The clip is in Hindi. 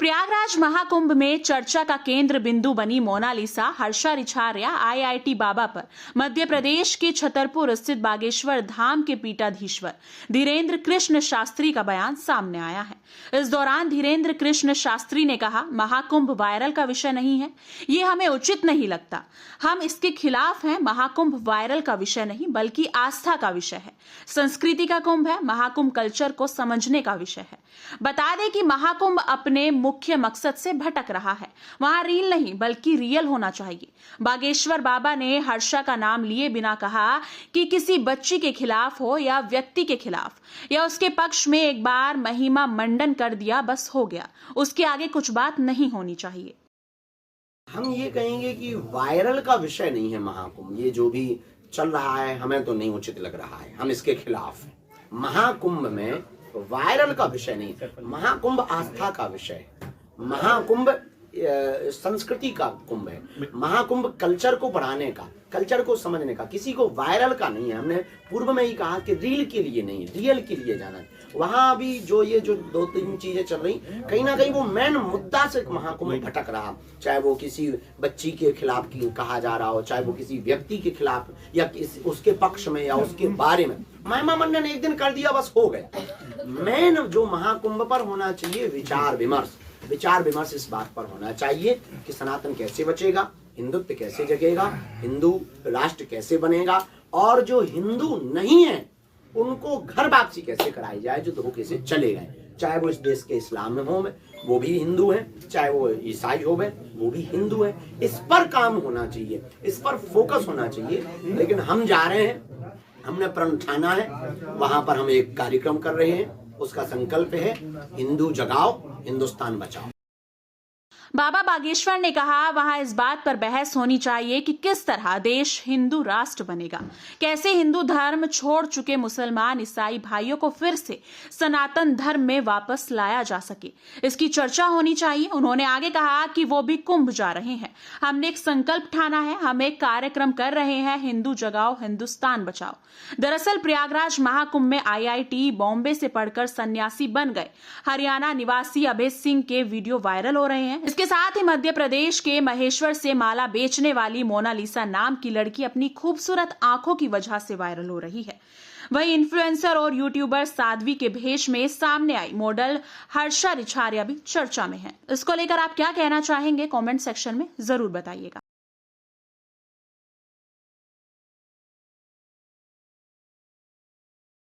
प्रयागराज महाकुंभ में चर्चा का केंद्र बिंदु बनी मोनालिसा हर्षा रिछारिया आईआईटी बाबा पर मध्य प्रदेश के छतरपुर स्थित बागेश्वर धाम के पीठाधीश्वर धीरेन्द्र कृष्ण शास्त्री का बयान सामने आया है। इस दौरान धीरेन्द्र कृष्ण शास्त्री ने कहा, महाकुंभ वायरल का विषय नहीं है, ये हमें उचित नहीं लगता, हम इसके खिलाफ हैं। महाकुंभ वायरल का विषय नहीं बल्कि आस्था का विषय है, संस्कृति का कुंभ है, महाकुंभ कल्चर को समझने का विषय है। बता दें कि महाकुंभ अपने मुख्य मकसद से भटक रहा है, वहां रील नहीं बल्कि रियल होना चाहिए। बागेश्वर बाबा ने हर्षा का नाम लिए बिना कहा कि किसी बच्ची के खिलाफ हो या व्यक्ति के खिलाफ या उसके पक्ष में एक बार महिमा मंडन कर दिया, बस हो गया, उसके आगे कुछ बात नहीं होनी चाहिए। हम ये कहेंगे कि वायरल का विषय नहीं है महाकुंभ। ये जो भी चल रहा है हमें तो नहीं उचित लग रहा है, हम इसके खिलाफ हैं। महाकुंभ में वायरल का विषय नहीं है, महाकुंभ आस्था का विषय है, महाकुंभ संस्कृति का कुंभ है, महाकुंभ कल्चर को बढ़ाने का, कल्चर को समझने का, किसी को वायरल का नहीं है। हमने पूर्व में ही कहा कि रील के लिए नहीं, रियल के लिए जाना है। वहां अभी जो दो तीन चीजें चल रही, कहीं ना कहीं वो मेन मुद्दा से महाकुंभ भटक रहा, चाहे वो किसी बच्ची के खिलाफ कहा जा रहा हो, चाहे वो किसी व्यक्ति के खिलाफ या उसके पक्ष में या उसके बारे में। महिमा मंडन एक दिन कर दिया, बस हो गया। मेन जो महाकुंभ पर होना चाहिए विचार विमर्श इस बात पर होना चाहिए कि सनातन कैसे बचेगा, हिंदुत्व कैसे जगेगा, हिंदू राष्ट्र कैसे बनेगा, और जो हिंदू नहीं है उनको घर वापसी कैसे कराई जाए जो धोखे से चले गए। चाहे वो इस देश के इस्लाम में हो, वो भी हिंदू हैं, चाहे वो ईसाई हो, वो भी हिंदू हैं। इस पर काम होना चाहिए, इस पर फोकस होना चाहिए। लेकिन हम जा रहे हैं, हमने प्रण ठाना है, वहां पर हम एक कार्यक्रम कर रहे हैं, उसका संकल्प है हिंदू जगाओ, हिंदुस्तान बचाओ। बाबा बागेश्वर ने कहा, वहां इस बात पर बहस होनी चाहिए कि किस तरह देश हिंदू राष्ट्र बनेगा, कैसे हिंदू धर्म छोड़ चुके मुसलमान ईसाई भाइयों को फिर से सनातन धर्म में वापस लाया जा सके, इसकी चर्चा होनी चाहिए। उन्होंने आगे कहा कि वो भी कुंभ जा रहे हैं, हमने एक संकल्प ठाना है, हम एक कार्यक्रम कर रहे हैं, हिंदू जगाओ हिंदुस्तान बचाओ। दरअसल प्रयागराज महाकुंभ में आईआईटी बॉम्बे से पढ़कर सन्यासी बन गए हरियाणा निवासी अभय सिंह के वीडियो वायरल हो रहे हैं। इसके साथ ही मध्य प्रदेश के महेश्वर से माला बेचने वाली मोनालिसा नाम की लड़की अपनी खूबसूरत आंखों की वजह से वायरल हो रही है। वहीं इन्फ्लुएंसर और यूट्यूबर साध्वी के भेष में सामने आई मॉडल हर्षा रिछारिया भी चर्चा में है। इसको लेकर आप क्या कहना चाहेंगे, कमेंट सेक्शन में जरूर बताइएगा।